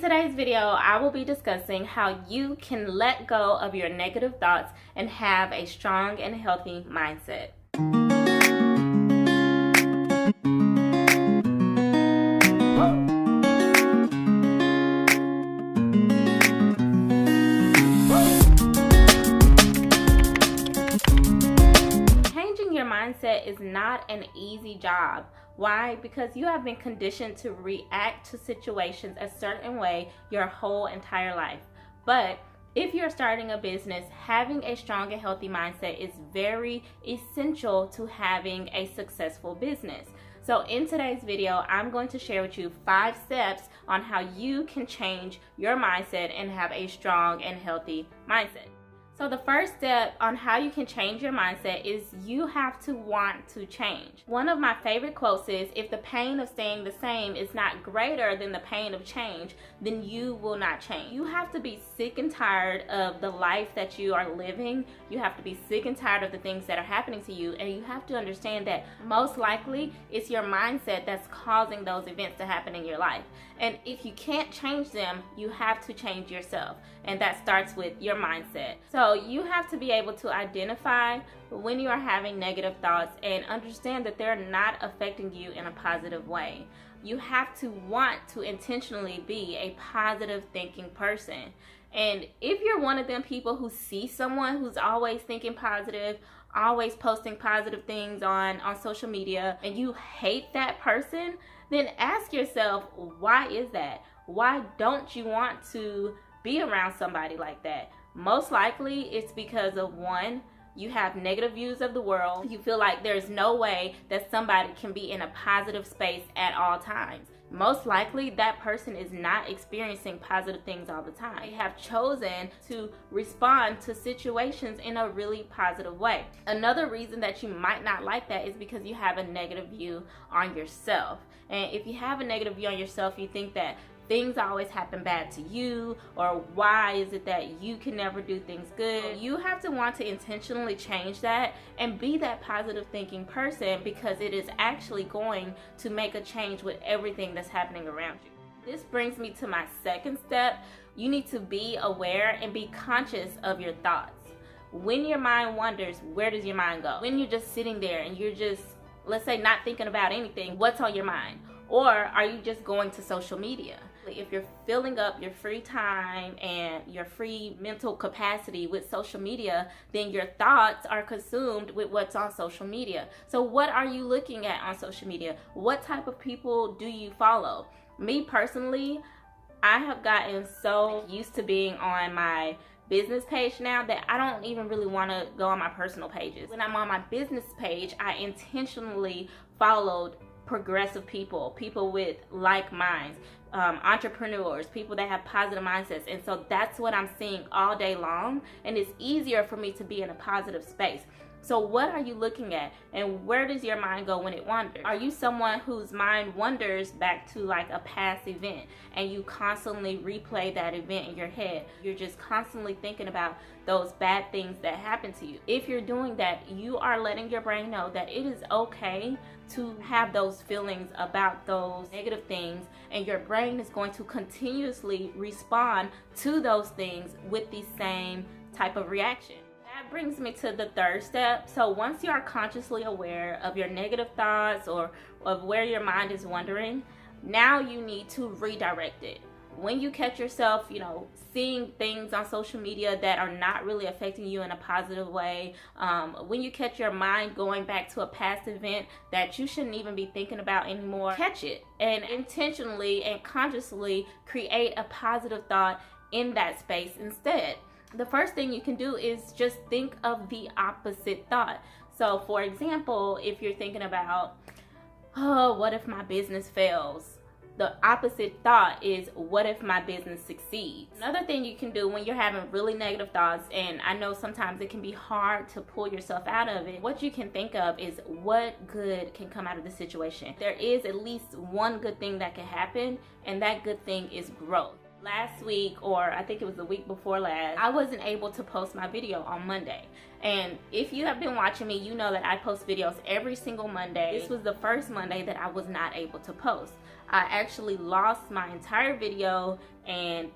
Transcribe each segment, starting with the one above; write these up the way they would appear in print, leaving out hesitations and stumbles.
In today's video, I will be discussing how you can let go of your negative thoughts and have a strong and healthy mindset. Changing your mindset is not an easy job. Why? Because you have been conditioned to react to situations a certain way your whole entire life. But if you're starting a business, having a strong and healthy mindset is very essential to having a successful business. So in today's video, I'm going to share with you 5 steps on how you can change your mindset and have a strong and healthy mindset. So the first step on how you can change your mindset is you have to want to change. One of my favorite quotes is, if the pain of staying the same is not greater than the pain of change, then you will not change. You have to be sick and tired of the life that you are living. You have to be sick and tired of the things that are happening to you. And you have to understand that most likely it's your mindset that's causing those events to happen in your life. And if you can't change them, you have to change yourself. And that starts with your mindset. So you have to be able to identify when you are having negative thoughts and understand that they're not affecting you in a positive way. You have to want to intentionally be a positive thinking person. And if you're one of them people who see someone who's always thinking positive, always posting positive things on social media, and you hate that person, then ask yourself, why is that? Why don't you want to be around somebody like that? Most likely it's because of, one, you have negative views of the world. You feel like there's no way that somebody can be in a positive space at all times. Most likely that person is not experiencing positive things all the time. They have chosen to respond to situations in a really positive way. Another reason that you might not like that is because you have a negative view on yourself. And if you have a negative view on yourself, you think that things always happen bad to you, or why is it that you can never do things good? You have to want to intentionally change that and be that positive thinking person, because it is actually going to make a change with everything that's happening around you. This brings me to my second step. You need to be aware and be conscious of your thoughts. When your mind wanders, where does your mind go? When you're just sitting there and you're just, let's say, not thinking about anything, what's on your mind? Or are you just going to social media? If you're filling up your free time and your free mental capacity with social media, then your thoughts are consumed with what's on social media. So what are you looking at on social media? What type of people do you follow? Me personally, I have gotten so used to being on my business page now that I don't even really want to go on my personal pages. When I'm on my business page, I intentionally followed progressive people with like minds, entrepreneurs, people that have positive mindsets. And so that's what I'm seeing all day long, and it's easier for me to be in a positive space. So what are you looking at, and where does your mind go when it wanders? Are you someone whose mind wanders back to like a past event and you constantly replay that event in your head? You're just constantly thinking about those bad things that happen to you. If you're doing that, you are letting your brain know that it is okay to have those feelings about those negative things, and your brain is going to continuously respond to those things with the same type of reaction. That brings me to the third step. So once you are consciously aware of your negative thoughts or of where your mind is wandering, now you need to redirect it. When you catch yourself, seeing things on social media that are not really affecting you in a positive way, when you catch your mind going back to a past event that you shouldn't even be thinking about anymore, catch it and intentionally and consciously create a positive thought in that space instead. The first thing you can do is just think of the opposite thought. So for example, if you're thinking about, oh, what if my business fails? The opposite thought is, what if my business succeeds? Another thing you can do when you're having really negative thoughts, and I know sometimes it can be hard to pull yourself out of it, what you can think of is, what good can come out of the situation? There is at least one good thing that can happen, and that good thing is growth. Last week, or I think it was the week before last, I wasn't able to post my video on Monday. And if you have been watching me, you know that I post videos every single Monday. This was the first Monday that I was not able to post. I actually lost my entire video, and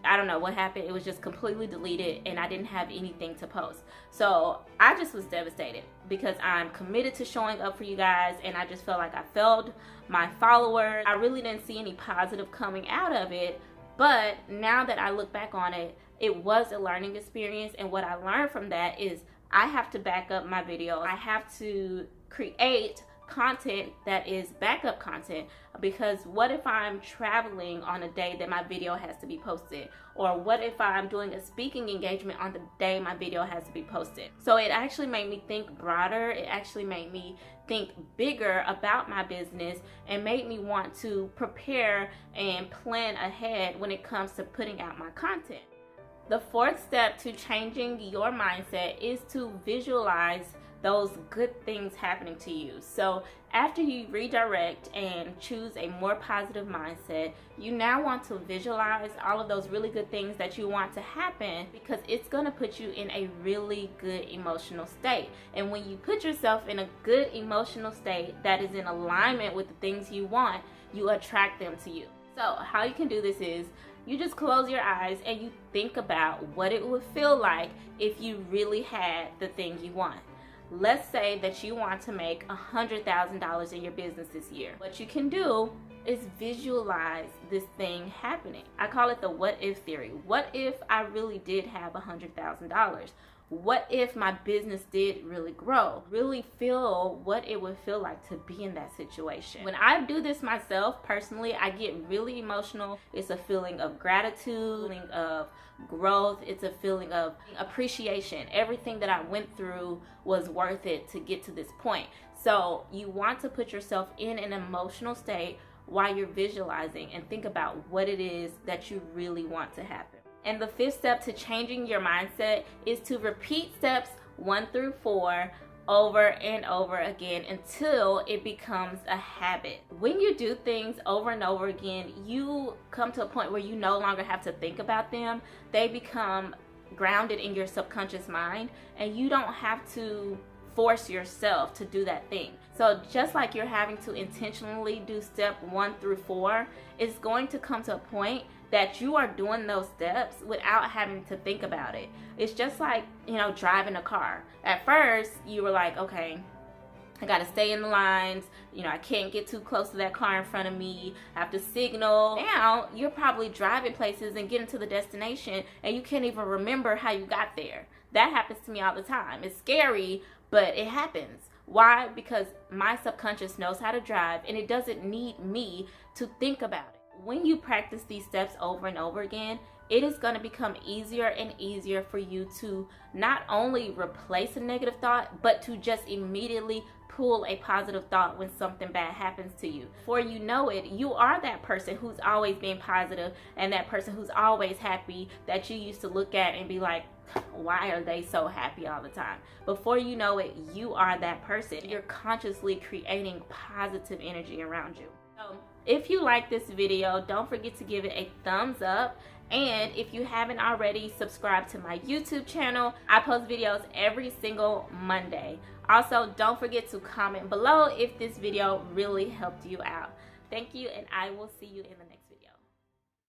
I don't know what happened. It was just completely deleted, and I didn't have anything to post. So I just was devastated because I'm committed to showing up for you guys, and I just felt like I failed my followers. I really didn't see any positive coming out of it. But now that I look back on it, it was a learning experience, and what I learned from that is I have to back up my video. I have to create content that is backup content, because what if I'm traveling on a day that my video has to be posted, or what if I'm doing a speaking engagement on the day my video has to be posted? So it actually made me think broader. It actually made me think bigger about my business, and made me want to prepare and plan ahead when it comes to putting out my content. The fourth step to changing your mindset is to visualize those good things happening to you. So after you redirect and choose a more positive mindset, you now want to visualize all of those really good things that you want to happen, because it's going to put you in a really good emotional state. And when you put yourself in a good emotional state that is in alignment with the things you want, you attract them to you. So how you can do this is you just close your eyes and you think about what it would feel like if you really had the thing you want. Let's say that you want to make $100,000 in your business this year. What you can do is visualize this thing happening. I call it the what if theory. What if I really did have $100,000? What if my business did really grow? Really feel what it would feel like to be in that situation. When I do this myself personally, I get really emotional. It's a feeling of gratitude, feeling of growth. It's a feeling of appreciation. Everything that I went through was worth it to get to this point. So you want to put yourself in an emotional state while you're visualizing, and think about what it is that you really want to happen. And the fifth step to changing your mindset is to repeat steps 1 through 4 over and over again until it becomes a habit. When you do things over and over again, you come to a point where you no longer have to think about them. They become grounded in your subconscious mind, and you don't have to force yourself to do that thing. So just like you're having to intentionally do step 1 through 4, it's going to come to a point that you are doing those steps without having to think about it. It's just like, driving a car. At first, you were like, okay, I gotta stay in the lines, I can't get too close to that car in front of me, I have to signal. Now, you're probably driving places and getting to the destination, and you can't even remember how you got there. That happens to me all the time. It's scary, but it happens. Why? Because my subconscious knows how to drive, and it doesn't need me to think about it. When you practice these steps over and over again, it is going to become easier and easier for you to not only replace a negative thought, but to just immediately pull a positive thought when something bad happens to you. Before you know it, you are that person who's always being positive, and that person who's always happy that you used to look at and be like, why are they so happy all the time? Before you know it, you are that person. You're consciously creating positive energy around you. So if you like this video, don't forget to give it a thumbs up. And if you haven't already, subscribe to my YouTube channel. I post videos every single Monday. Also, don't forget to comment below if this video really helped you out. Thank you, and I will see you in the next